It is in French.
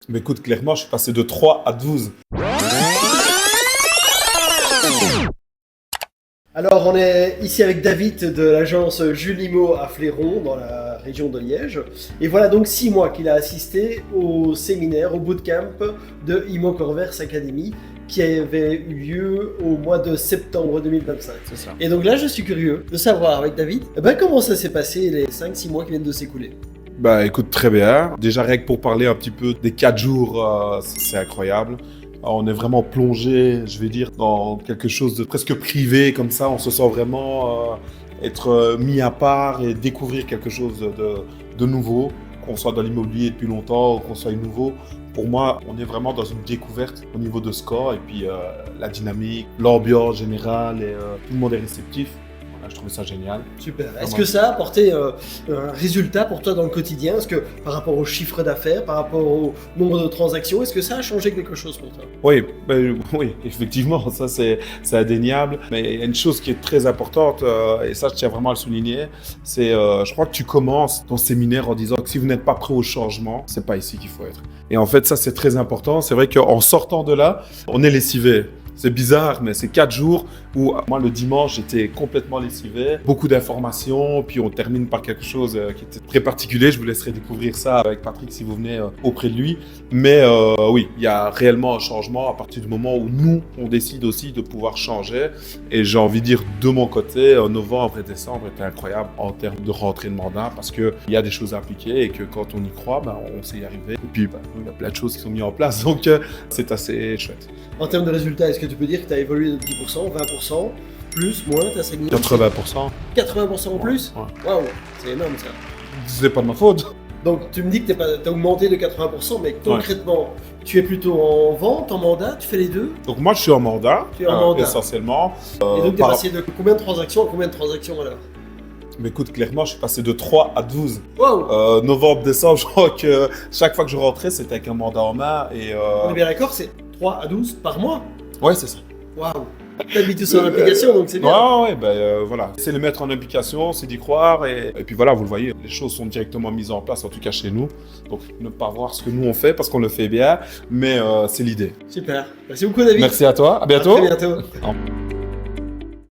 Mais écoute, clairement, je suis passé de 3 à 12. Alors, on est ici avec David de l'agence Jules Imo à Fléron, dans la région de Liège. Et voilà donc 6 mois qu'il a assisté au séminaire, au bootcamp de Imo Corvers Academy, qui avait eu lieu au mois de septembre 2025. C'est ça. Et donc là, je suis curieux de savoir avec David, comment ça s'est passé les 5-6 mois qui viennent de s'écouler. Bah écoute, très bien. Déjà, rien que pour parler un petit peu des 4 jours, c'est incroyable. On est vraiment plongé, je vais dire, dans quelque chose de presque privé, comme ça. On se sent vraiment être mis à part et découvrir quelque chose de nouveau, qu'on soit dans l'immobilier depuis longtemps ou qu'on soit nouveau. Pour moi, on est vraiment dans une découverte au niveau de score et puis la dynamique, l'ambiance générale et tout le monde est réceptif. Voilà, je trouvais ça génial. Super. Est-ce que ça a apporté un résultat pour toi dans le quotidien? Est-ce que par rapport au chiffre d'affaires, par rapport au nombre de transactions, est-ce que ça a changé quelque chose pour toi? Oui, oui, effectivement, ça c'est indéniable. Mais il y a une chose qui est très importante, et ça je tiens vraiment à le souligner, c'est je crois que tu commences ton séminaire en disant que si vous n'êtes pas prêt au changement, c'est pas ici qu'il faut être. Et en fait, ça c'est très important. C'est vrai qu'en sortant de là, on est lessivé. C'est bizarre, mais c'est 4 jours où moi le dimanche j'étais complètement lessivé, beaucoup d'informations, puis on termine par quelque chose qui était très particulier. Je vous laisserai découvrir ça avec Patrick si vous venez auprès de lui. Mais oui, il y a réellement un changement à partir du moment où nous on décide aussi de pouvoir changer. Et j'ai envie de dire de mon côté, novembre et décembre étaient incroyables en termes de rentrée de mandat parce qu'il y a des choses à appliquer et que quand on y croit, on sait y arriver. Et puis il y a plein de choses qui sont mises en place, donc c'est assez chouette. En termes de résultats, est-ce que tu peux dire que tu as évolué de 10%, 20%, plus, moins, tu as stagné? 80%. 80% en plus? Ouais. Waouh, c'est énorme ça. C'est pas de ma faute. Donc tu me dis que tu as augmenté de 80%, mais concrètement, tu es plutôt en vente, en mandat, tu fais les deux? Donc moi je suis en mandat, Tu es en mandat. essentiellement. Et donc tu es passé de combien de transactions à combien de transactions alors? Mais écoute, clairement, je suis passé de 3 à 12. Waouh. Novembre, décembre, je crois que chaque fois que je rentrais, c'était avec un mandat en main. Et, On est bien d'accord, c'est 3 à 12 par mois? Ouais, c'est ça. Waouh. T'as mis tout ça en application, donc c'est bien. Ouais, voilà. C'est le mettre en application, c'est d'y croire. Et puis voilà, vous le voyez, les choses sont directement mises en place, en tout cas chez nous. Donc ne pas voir ce que nous on fait parce qu'on le fait bien, mais c'est l'idée. Super. Merci beaucoup David. Merci à toi, à bientôt. À très bientôt. Au revoir.